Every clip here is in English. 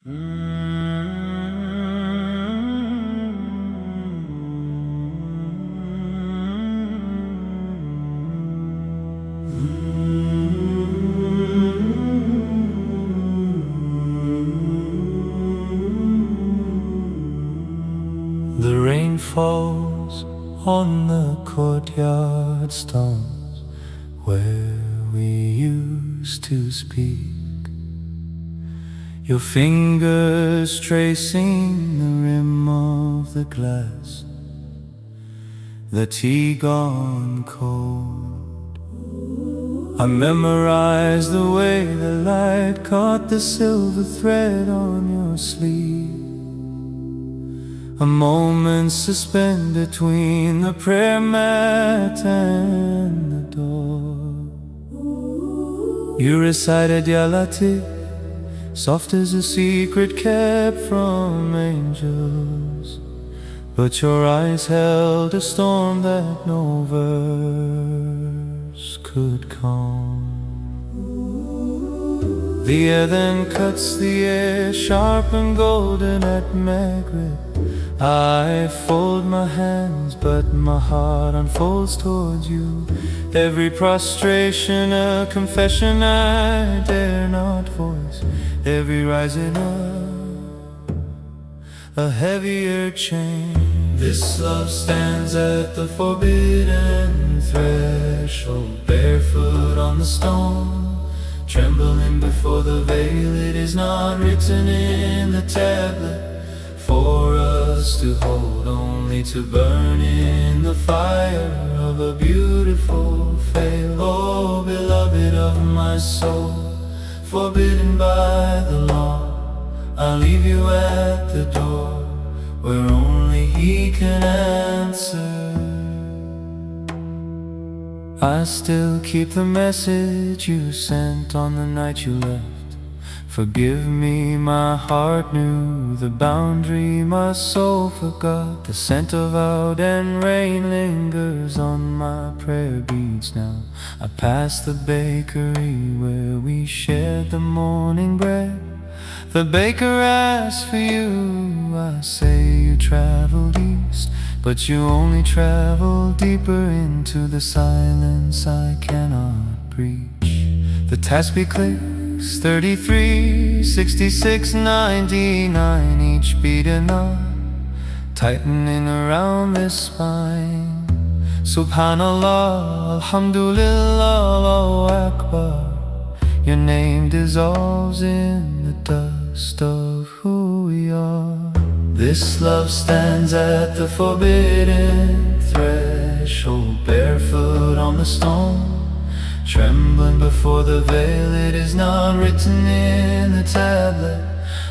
The rain falls on the courtyard stones where we used to speak. Your fingers tracing the rim of the glass, the tea gone cold. I memorized the way the light caught the silver thread on your sleeve. A moment suspended between the prayer mat and the door. You recited Ya Latif, soft as a secret kept from angels, but your eyes held a storm that no verse could calm. The air then cuts the air, sharp and golden at Maghrib. I fold my hands, but my heart unfolds towards you. Every prostration a confession I dare not voice. Every rising up, a heavier chain. This love stands at the forbidden threshold, barefoot on the stone, trembling before the veil. It is not written in the tablet for us to hold, only to burn in the fire of a beautiful veil. Oh, beloved of my soul, forbidden by the law, I'll leave you at the door where only He can answer. I still keep the message you sent on the night you left. Forgive me, my heart knew the boundary, my soul forgot. The scent of out and rain lingers on my prayer beads now. I pass the bakery where we shared the morning bread. The baker asks for you, I say you traveled east, but you only traveled deeper into the silence I cannot breach. The tasbih clicks, 33, 66, 99, each beat a knot, tightening around the spine. Subhanallah, Alhamdulillah, Allahu Akbar. Your name dissolves in the dust of who we are. This love stands at the forbidden threshold, barefoot on the stone, trembling before the veil. It is not written in the tablet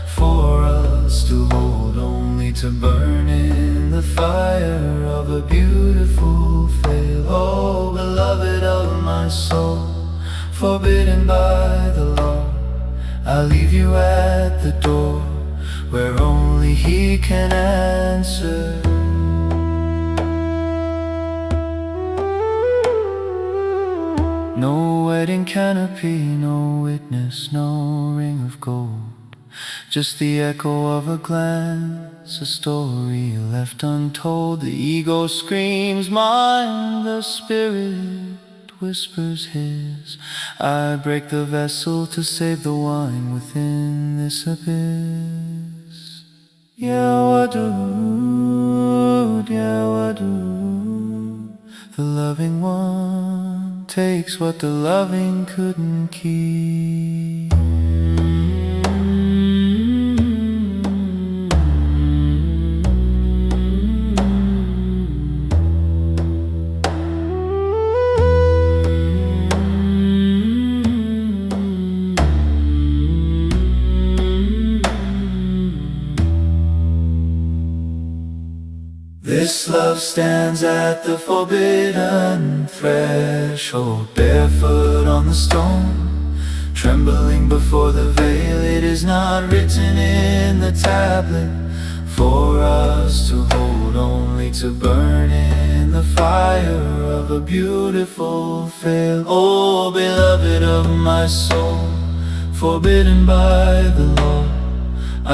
for us to hold, only to burn in the fire of a beautiful veil. Oh, beloved of my soul, forbidden by the law, I'll leave you at the door where only He can answer. No wedding canopy, no witness, no ring of gold, just the echo of a glance, a story left untold. The ego screams mine, the spirit whispers his. I break the vessel to save the wine within this abyss. Ya Wadud, Ya Wadud, the loving one takes what the loving couldn't keep. This love stands at the forbidden threshold, barefoot on the stone, trembling before the veil. It is not written in the tablet for us to hold, only to burn in the fire of a beautiful veil. Oh, beloved of my soul, forbidden by the law,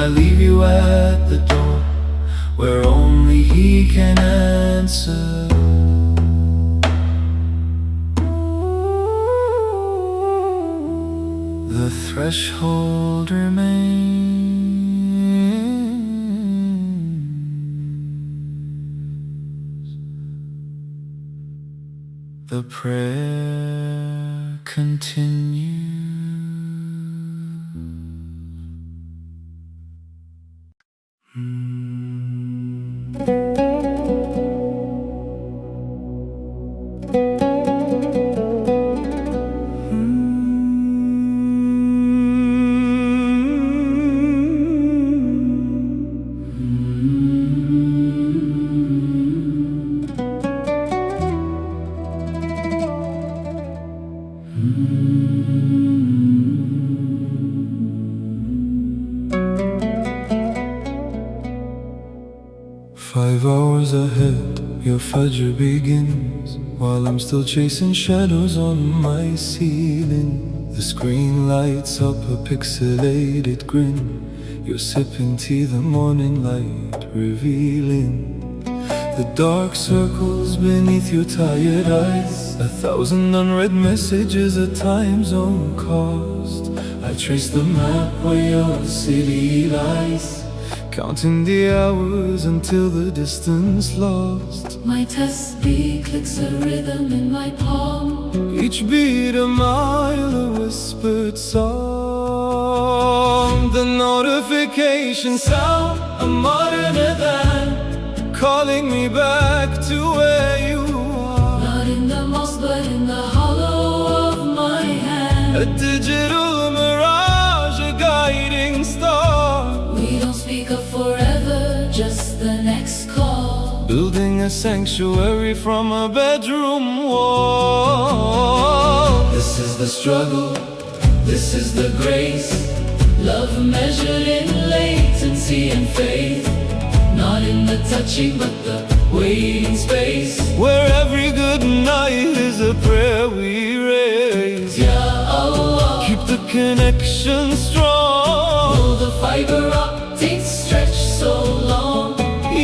I leave you at the door, where only He can answer. The threshold remains, the prayer continues. 5 hours ahead, your fajr begins, while I'm still chasing shadows on my ceiling. The screen lights up a pixelated grin. You're sipping tea, the morning light revealing the dark circles beneath your tired eyes. 1,000 unread messages, a time zone cost. I trace the map where your city lies, counting the hours until the distance lost. My tasbih clicks a rhythm in my palm, each beat a mile, a whispered song. The notification sound, a modern adhan, calling me back to where you are. not in the mosque but in the hollow of my hand. A digital mirage, a guiding star. We don't speak of forever, just the next call. Building a sanctuary from a bedroom wall. This is the struggle, this is the grace. Love measured in latency and faith, not in the touching but the waiting space, where every good night is a prayer we raise. Ya Allah, keep the connection strong. pull the fiber optics stretch so long.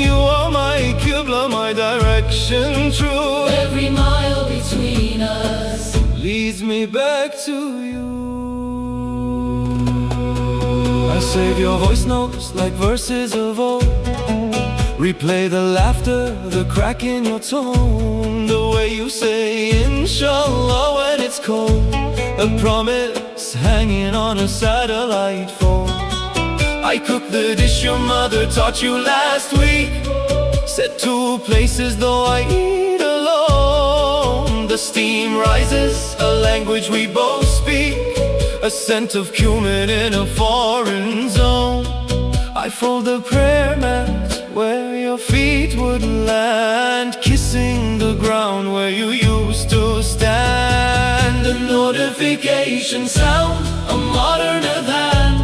You are my Qibla, my direction true. Every mile between us leads me back to you. I save your voice notes like verses of old. Replay the laughter, the crack in your tone, the way you say inshallah when it's cold. A promise hanging on a satellite phone. I cook the dish your mother taught you last week, set 2 places though I eat alone. The steam rises, a language we both speak, a scent of cumin in a foreign zone. I fold the prayer mat where your feet would land, kissing the ground where you used to stand. the notification sound, a modern adhan,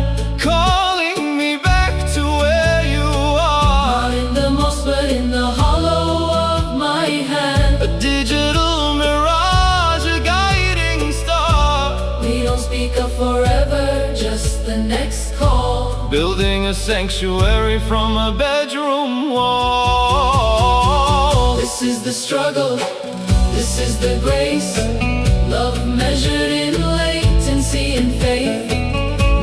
calling me back to where you are. not in the mosque but in the hollow of my hand. A digital mirage, a guiding star. We don't speak of forever, just the next call. Building a sanctuary from a bedroom wall. This is the struggle, this is the grace. Love measured in latency and faith,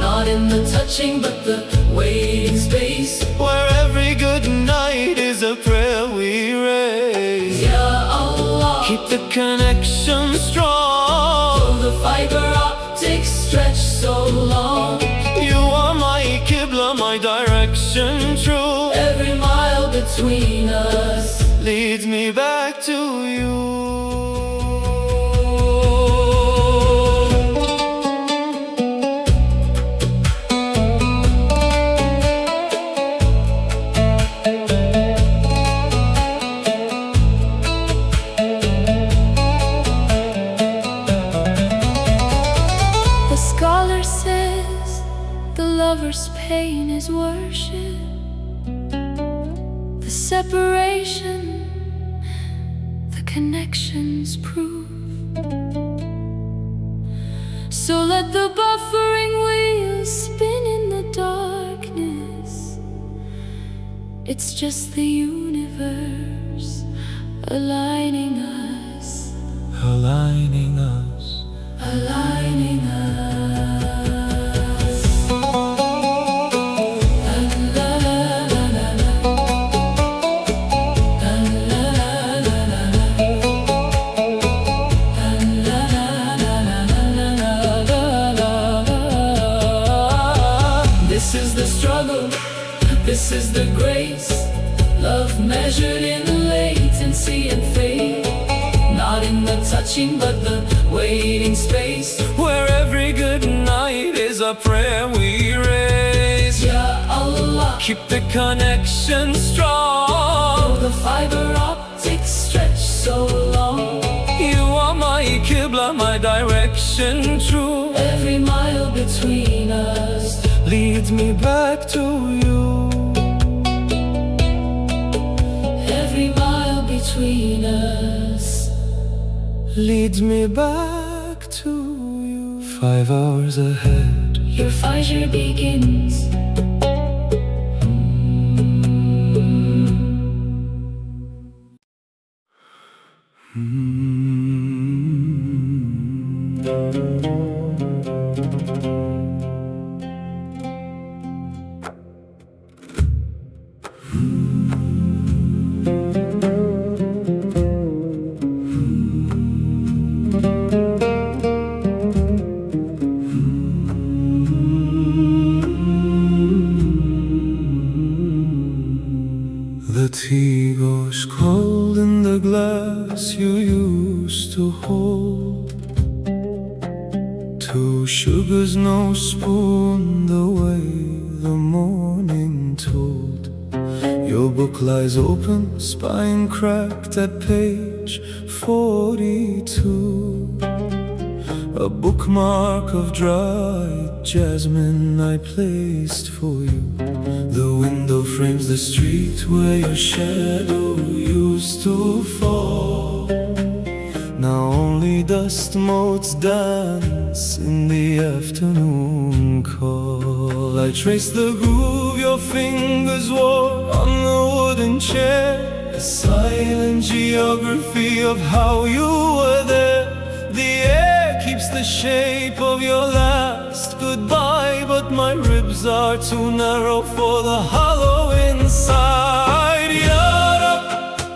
not in the touching but the waiting space, where every good night is a prayer we raise. Ya Allah, keep the connection strong. pull the fiber optics stretch so long. You are my Qibla, my direction true. Every mile between us leads me back to you. The scholar says the lover's pain is worship, the separation, the connection's proof. So let the buffering wheels spin in the darkness, It's just the universe aligning us, aligning us, aligning us. La, la, la, la, la. La, la, la, la, la. La, la, la, la, la, la. This is the struggle, this is the grace, love measured in latency and fate, not in the touching but the waiting space, where every good night is a prayer we raise. Ya Allah, Keep the connection strong. the fiber optics stretch so long. You are my Qibla, my direction true. Every mile between us Leads me back to you. every mile between us Leads me back to you. 5 hours ahead, your fire begins. The tea goes cold in the glass you used to hold. 2 sugars, no spoon, the way the morning told. Your book lies open, spine cracked at page 42. A bookmark of dried jasmine I placed for you. The window frames the street where your shadow used to fall. Now only dust motes dance in the afternoon call. I trace the groove your fingers wore on the wooden chair, a silent geography of how you were there. The air keeps the shape of your last goodbye, but my ribs are too narrow for the hollow inside. Yara,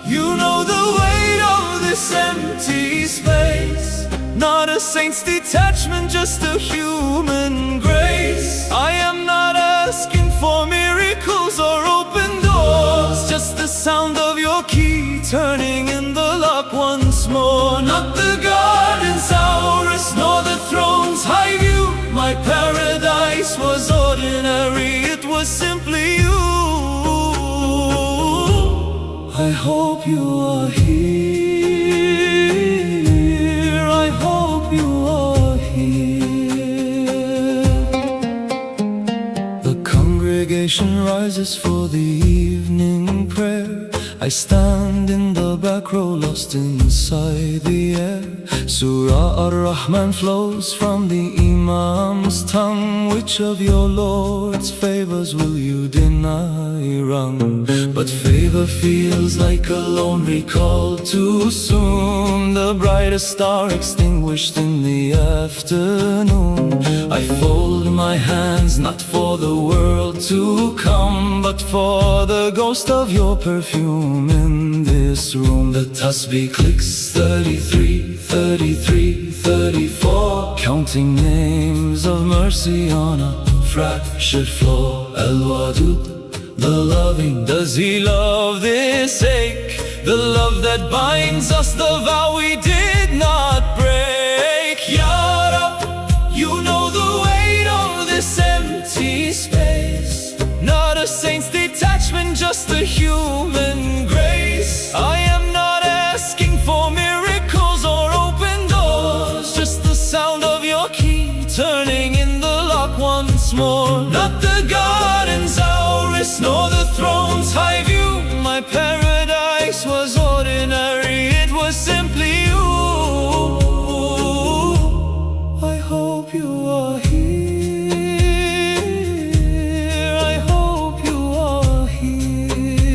you know the weight of this empty space. Not a saint's detachment, just a human grace. I am not asking for miracles or open doors, just the sound of your key turning in the lock once more. Not the garden's Aurus, nor the throne's high view. My paradise was ordinary, it was simply you. I hope you are here, I hope you are here. The congregation rises for the evening prayer. I stand in the back row, lost inside the air. Surah Ar-Rahman flows from the Imam's tongue. Which of your Lord's favors will you deny wrong? But favor feels like a lone recall too soon. The brightest star extinguished in the afternoon. I fold my hands not for the world to come, but for the ghost of your perfume in this room. The tasbih clicks 33, 33, 34, counting names of mercy on a fractured floor. Al-Wadud, the loving, does he love this ache? The love that binds us, the vow we did not break. Ya Rab, you know the weight of this empty space. Not a saint's detachment, just a human grace. I am not asking for miracles or open doors, just the sound of your key turning in the lock once more. Not the garden's Aurus, nor the throne's high view. My paradise was ordinary, it was simply you. I hope you are here, I hope you are here.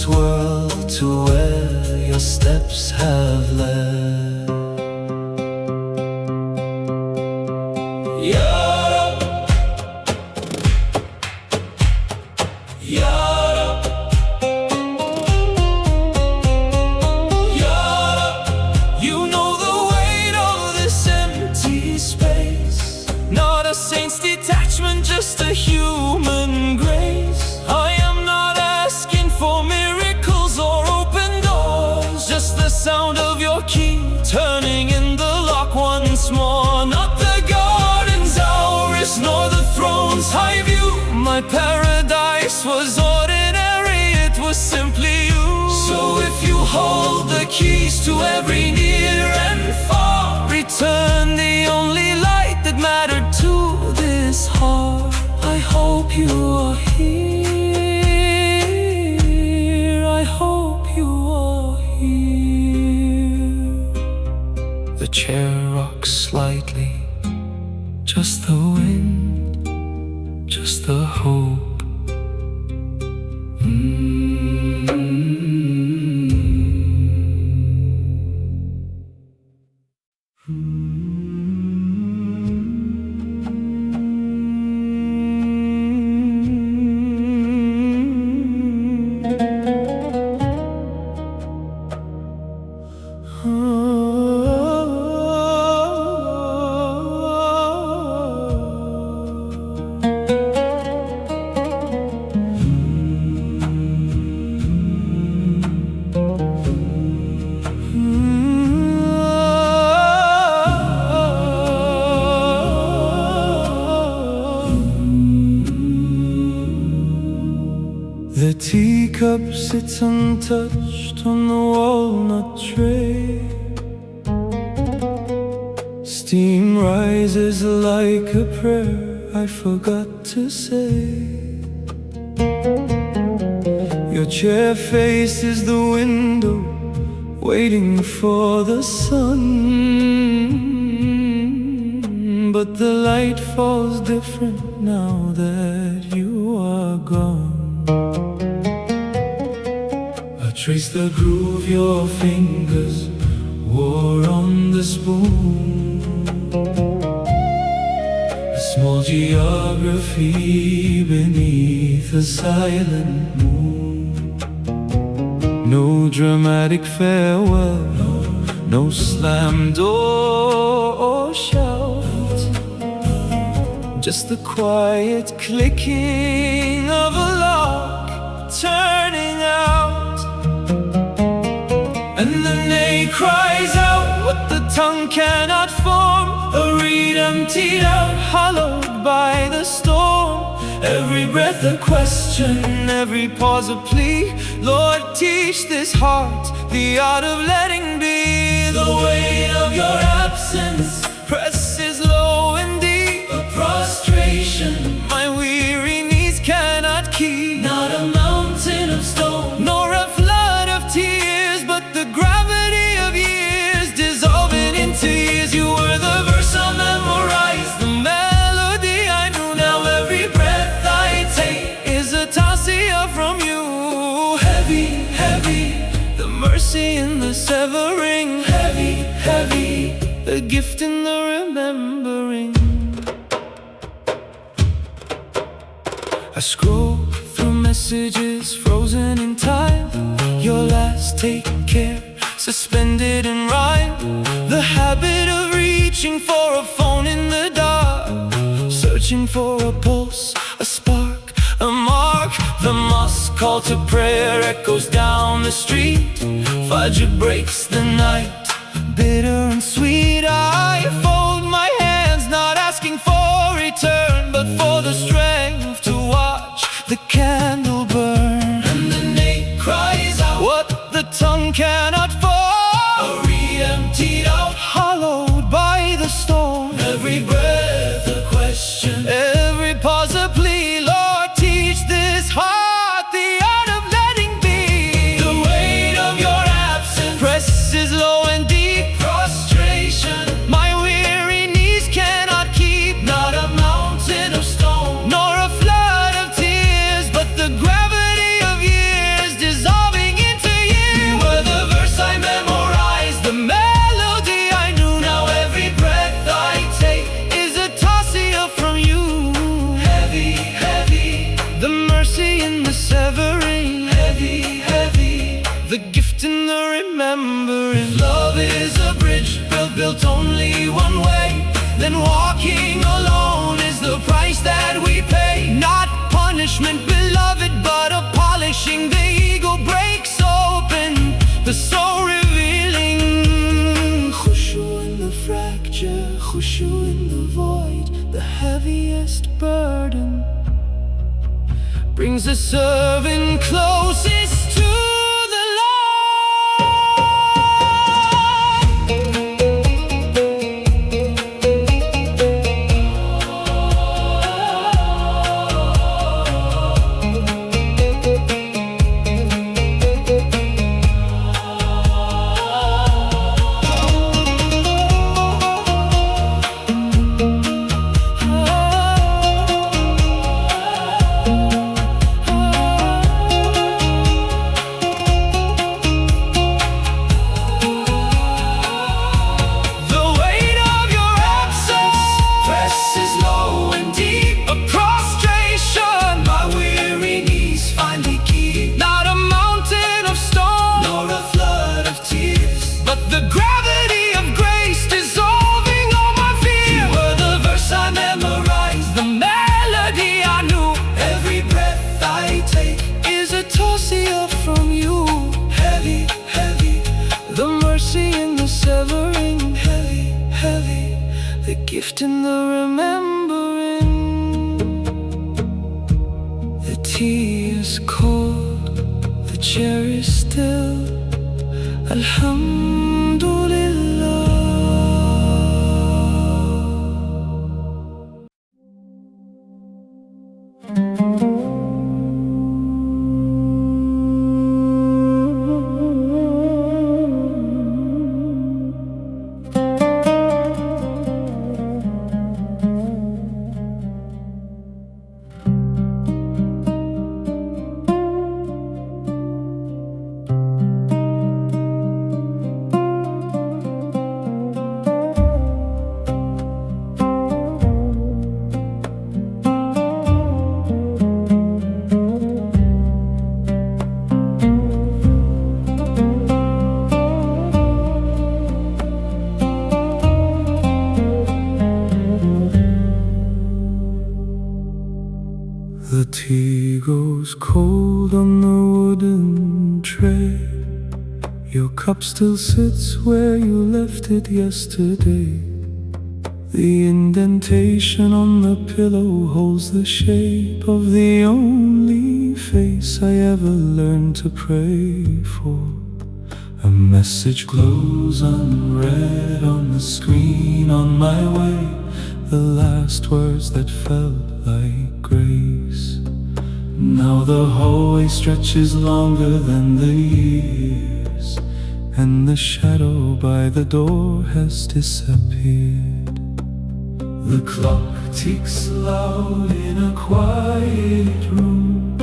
this world to where your steps have led. Yara, Yara, Yara. You know the weight of this empty space. Not a saint's detachment, just a human grace. I am not asking for miracles or open doors, just the sound of your key turning in the lock once more. Not the garden's ours, nor the throne's high view. My paradise was ordinary, it was simply you. So if you hold the keys to every near and far, return the only light that mattered to this heart. I hope you are here, I hope you are here. The chair rocks slightly, just the wind, just the hope. The teacup sits untouched on the walnut tray. Steam rises like a prayer I forgot to say. Your chair faces the window, waiting for the sun. But the light falls different now that you are gone. Trace the groove your fingers wore on the spoon. A small geography beneath a silent moon. No dramatic farewell, no slam door or shout, just the quiet clicking of a lock turning out. And the nay cries out what the tongue cannot form, a reed emptied out, hollowed by the storm. Every breath a question, every pause a plea. Lord, teach this heart the art of letting be. The weight of your absence presses low and deep, a prostration my weary knees cannot keep. Not a mountain of stone, nor a flood of tears, but the gravity of years dissolving into years. You were the verse I memorized, the melody I knew. Now every breath I take is a tausia from you. Heavy, heavy, the mercy in the severing. Heavy, heavy, the gift in the remembering. I scroll through messages frozen in time. Your last take care, suspended in rhyme. The habit of reaching for a phone in the dark, searching for a pulse, a spark, a mark. The mosque call to prayer echoes down the street. Fajr breaks the night, bitter and sweet. I fold my hands, not asking for return, but for the strength to watch the candle burn. And the nay cries out what the tongue cannot form, a reed emptied out, hollowed by the storm. Every breath a question, every pause a plea. Lord, teach this heart the art of letting be. The weight of your absence presses low and deep, prostration my weary then walking alone is the price that we pay. Not punishment, beloved, but a polishing. The ego breaks open, the soul revealing. Khushu in the fracture, khushu in the void. The heaviest burden brings the servant closest to the gift in the remembering. The tea is cold, the chair is still. Alhamdulillah. The tea goes cold on the wooden tray. Your cup still sits where you left it yesterday. The indentation on the pillow holds the shape of the only face I ever learned to pray for. A message glows unread on the screen on my way, the last words that felt like grace. Now the hallway stretches longer than the years, and the shadow by the door has disappeared. The clock ticks loud in a quiet room,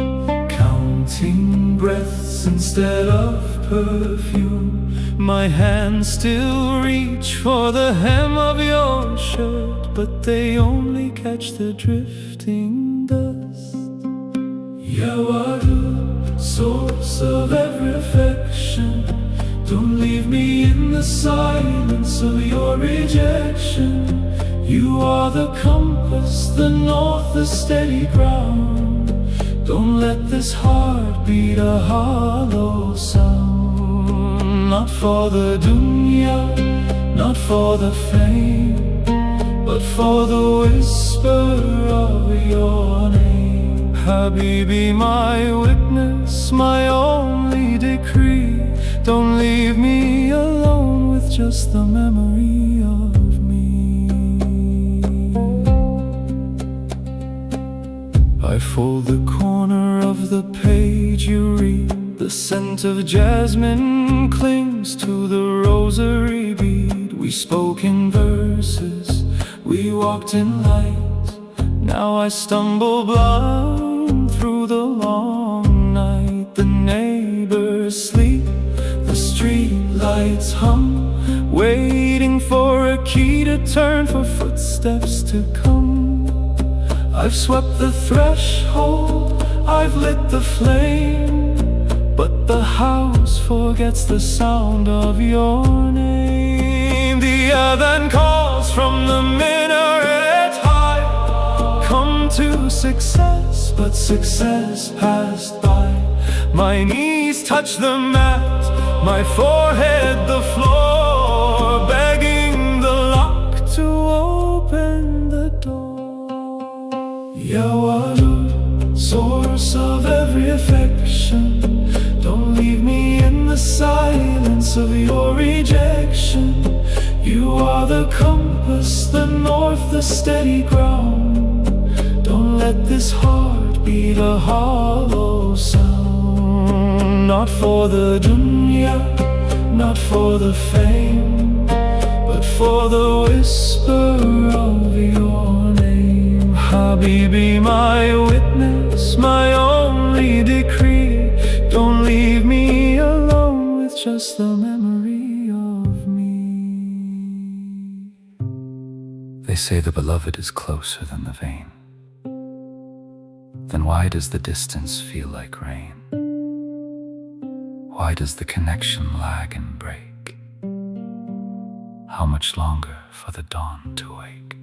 counting breaths instead of perfume. My hands still reach for the hem of your shirt, but they only catch the drifting dust. Yawadu, source of every affection, don't leave me in the silence of your rejection. You are the compass, the north, the steady ground. Don't let this heart beat a hollow sound. Not for the dunya, not for the fame, but for the whisper of your name. Habibi, my witness, my only decree. Don't leave me alone with just the memory of me. I fold the corner of the page you read. The scent of jasmine clings to the rosary bead. We spoke in verses, we walked in light. Now I stumble blind through the long night. The neighbors sleep, the street lights hum, waiting for a key to turn, for footsteps to come. I've swept the threshold, I've lit the flame, but the house forgets the sound of your name. The adhan calls stars from the minaret high. Come to success, but success passed by. My knees touch the mat, my forehead the floor, begging the lock to open the door. Yawaru, source of every affection, don't leave me in the silence of your rejection. You are the compass, the north, the steady ground. Don't let this heart beat a hollow sound. Not for the dunya, not for the fame, but for the whisper of your name. Habibi, my witness, my only decree. Don't leave me alone with just the memory of me. They say the beloved is closer than the vain. Then why does the distance feel like rain? Why does the connection lag and break? How much longer for the dawn to wake?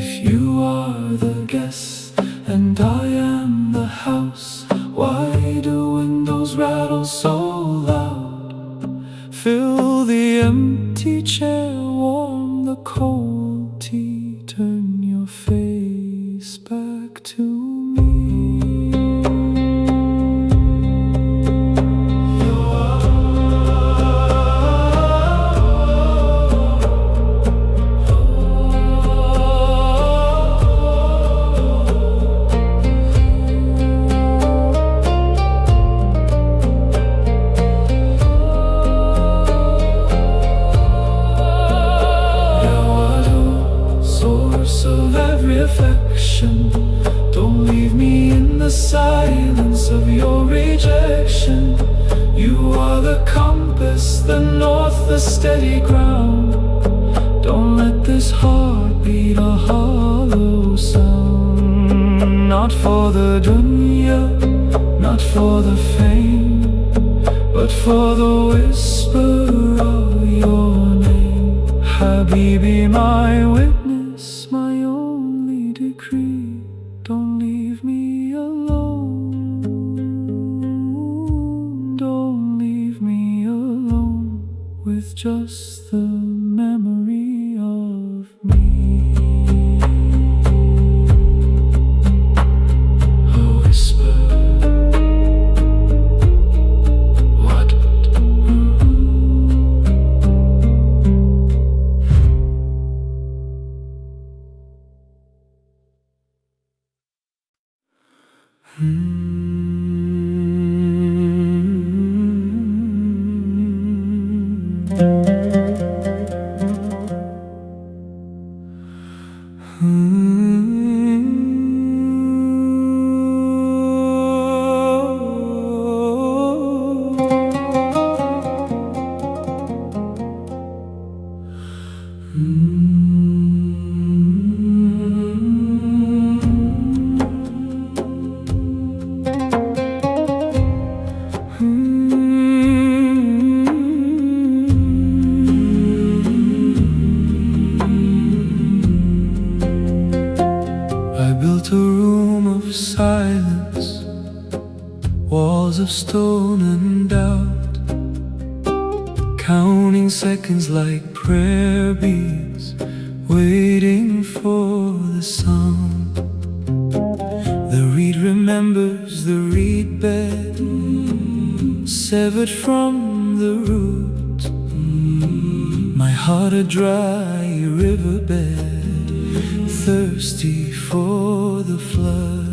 If you are the guest and I am the house, why do windows rattle so loud? Fill the empty chair, warm the cold tea, turn your face back to me. Don't leave me in the silence of your rejection. You are the compass, the north, the steady ground. Don't let this heart beat a hollow sound. Not for the dunya, not for the fame, but for the whisper of your name. Habibi, my witness, my only decree. Don't leave me alone. Don't leave me alone with just the memory of me. A whisper. What? Silence, walls of stone and doubt, counting seconds like prayer beads, waiting for the sound. The reed remembers the reed bed, severed from the root. My heart a dry riverbed, thirsty for the flood.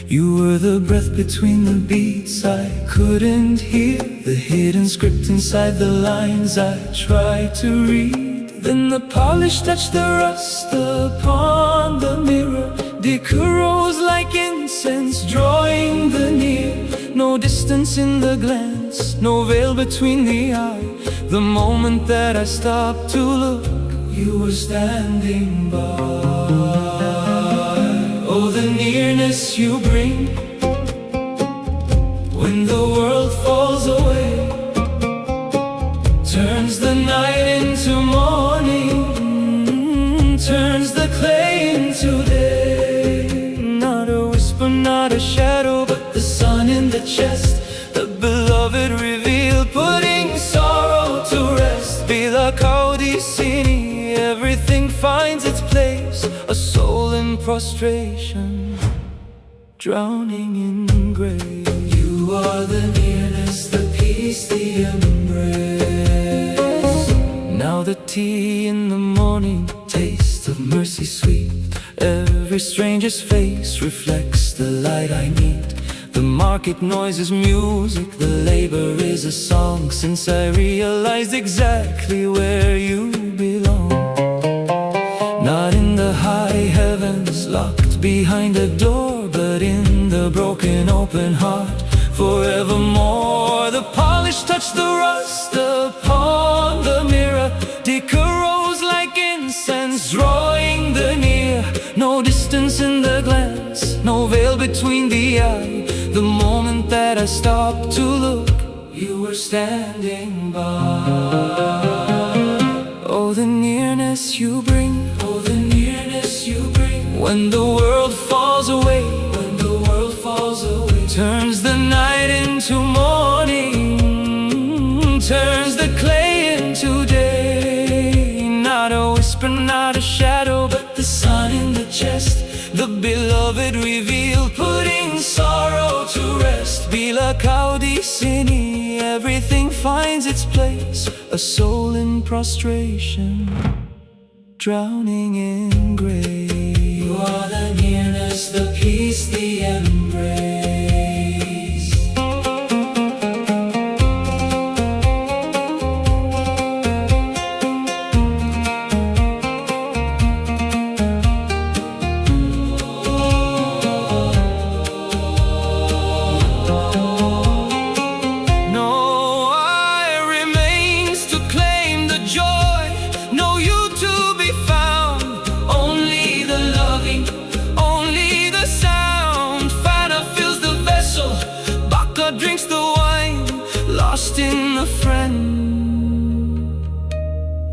You were the breath between the beats I couldn't hear, the hidden script inside the lines I tried to read. Then the polish touched the rust upon the mirror. Decor rose like incense, drawing the near. No distance in the glance, no veil between the eye. The moment that I stopped to look, you were standing by. Oh, the nearness you bring when the world falls away, turns the night into morning. turns the clay into day. Not a whisper, not a shadow, but the sun in the chest, the beloved revealed, putting sorrow to rest. Bila Kaudicini, everything finds its place, a soul in prostration, drowning in grace. You are the nearness, the peace, the embrace. Now the tea in the morning, taste of mercy sweet. Every stranger's face reflects the light I meet. The market noise is music, the labor is a song, since I realized exactly where you belong. Not in the high heavens, locked behind a door, but in the broken open heart, forevermore. The polish touched the rust upon the mirror, decorose like incense, drawing the near. No distance in the glance, no veil between the eye. The moment that I stopped to look, you were standing by. Oh, the nearness you bring, Oh, the nearness you bring. when the world falls away, When the world falls away, turns the night into morning, turns the clay into day. Not a whisper, not a shadow, but the sun in the chest, the beloved revealed, putting sorrow to rest. Bila Kaudicini, everything finds its place, a soul in prostration, drowning in grace. you are the nearness, the peace, the embrace. Drinks the wine, lost in a friend,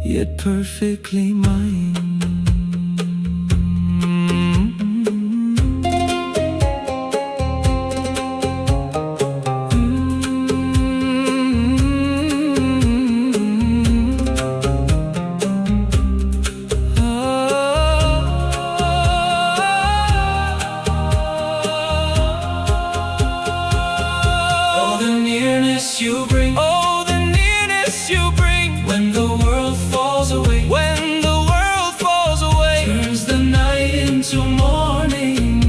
yet perfectly mine. You bring, oh, the nearness you bring, when the world falls away, when the world falls away, turns the night into morning,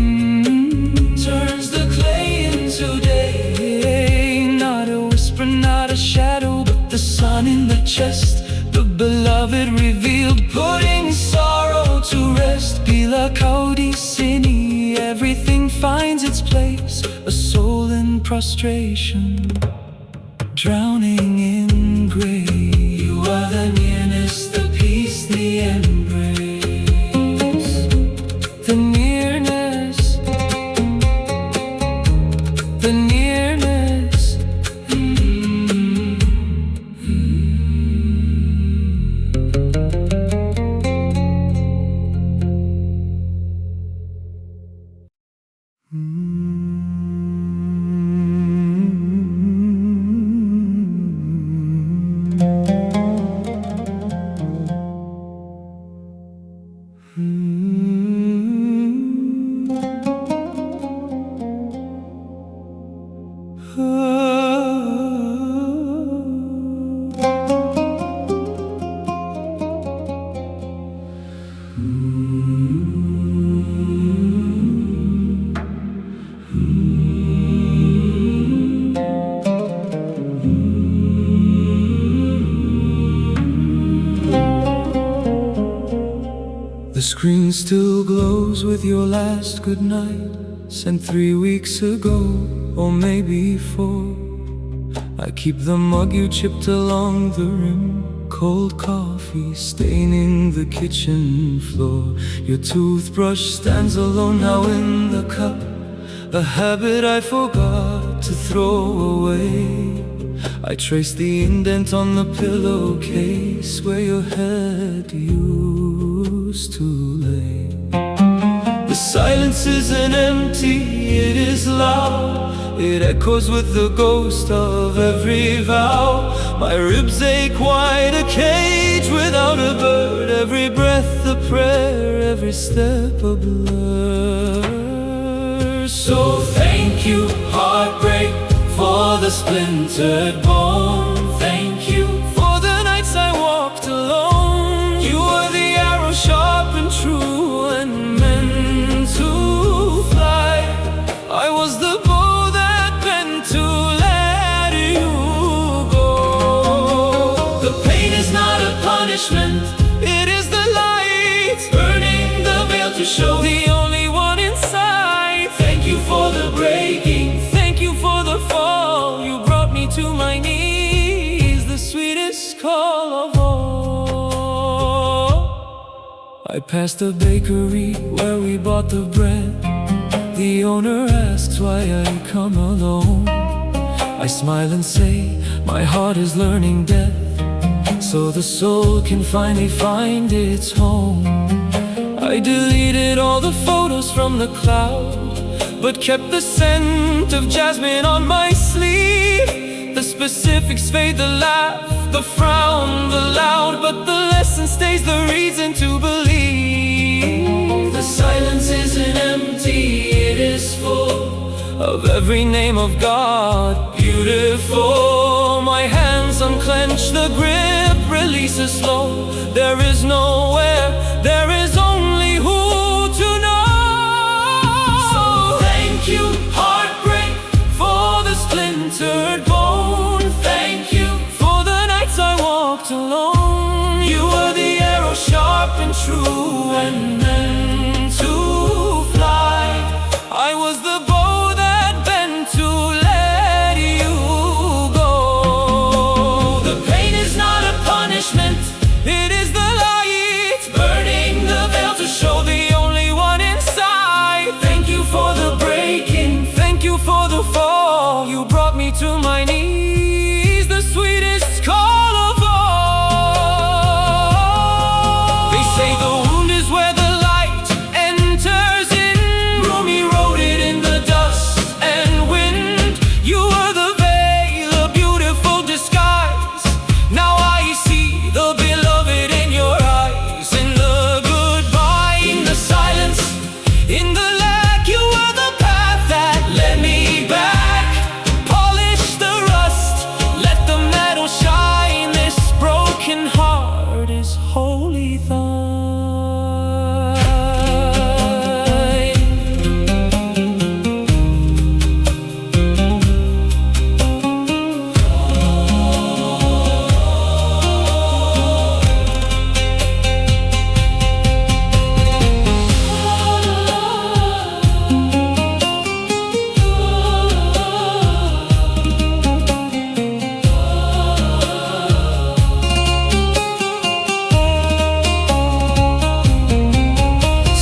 turns the clay into day. Not a whisper, not a shadow, but the sun in the chest, the beloved revealed, putting sorrow to rest. Bila Kaudicini, everything finds its place, a soul in prostration, drowning in grace. You are the nearness, the peace, the embrace. The nearness, the nearness. The screen still glows with your last goodnight, sent 3 weeks ago, or maybe 4. I keep the mug you chipped along the rim, cold coffee staining the kitchen floor. Your toothbrush stands alone now in the cup, a habit I forgot to throw away. I trace the indent on the pillowcase where your head used used to lay. The silence isn't empty, it is loud. It echoes with the ghost of every vow. My ribs ache wide, a cage without a bird. Every breath a prayer, every step a blur. So thank you, heartbreak, for the splintered bone. Thank you for the nights I walked alone. You were the arrow sharp and true and meant to fly. I was the bow that bent to let you go. The pain is not a punishment, it is the light burning the veil to show the only one inside. Thank you for the breaking, thank you for the fall. You brought me to my knees, the sweetest call of all. I passed the bakery where we bought the bread. The owner asks why I come alone. I smile and say, my heart is learning death, so the soul can finally find its home. I deleted all the photos from the cloud, but kept the scent of jasmine on my sleeve. The specifics fade, the laugh, the frown, the loud, but the lesson stays, the reason to believe. The silence isn't empty, it is full of every name of God, beautiful. My hands unclench, the grip releases slow. There is nowhere, there is only who to know. So thank you, heartbreak, for the splintered bone. Thank you for the nights I walked alone. You were the arrow sharp and true and meant to fly. I was the bow that bent to let you go. The pain is not a punishment, it is the light burning the veil to show the only one inside. Thank you for the breaking, thank you for the fall. You brought me to my knees, the sweetest call of all. They say the wound is where the light enters in. Rumi wrote it in the dust and wind. You were the veil, a beautiful disguise. Now I see the beloved in your eyes. In the goodbye, in the silence, in the lack, you were the path that led me back. Polish the rust, let the metal shine. This broken heart is wholly thine.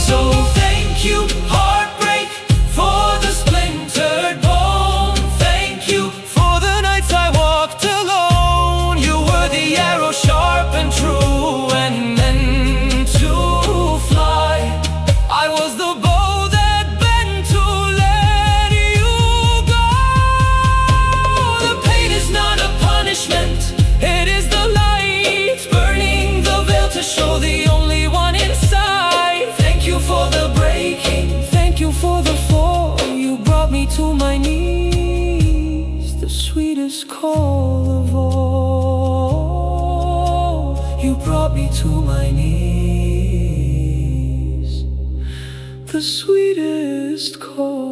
So thank you, heartbreak, for the splintered bone. Thank you for the nights I walked alone. You were the arrow sharp and true and meant to fly. I was the bow that bent to let you go. The pain is not a punishment, it is the light burning the veil to show the only one inside. Thank you for the breaking, thank you for the fall. You brought me to my knees, the sweetest call of all. You brought me to my knees, the sweetest call.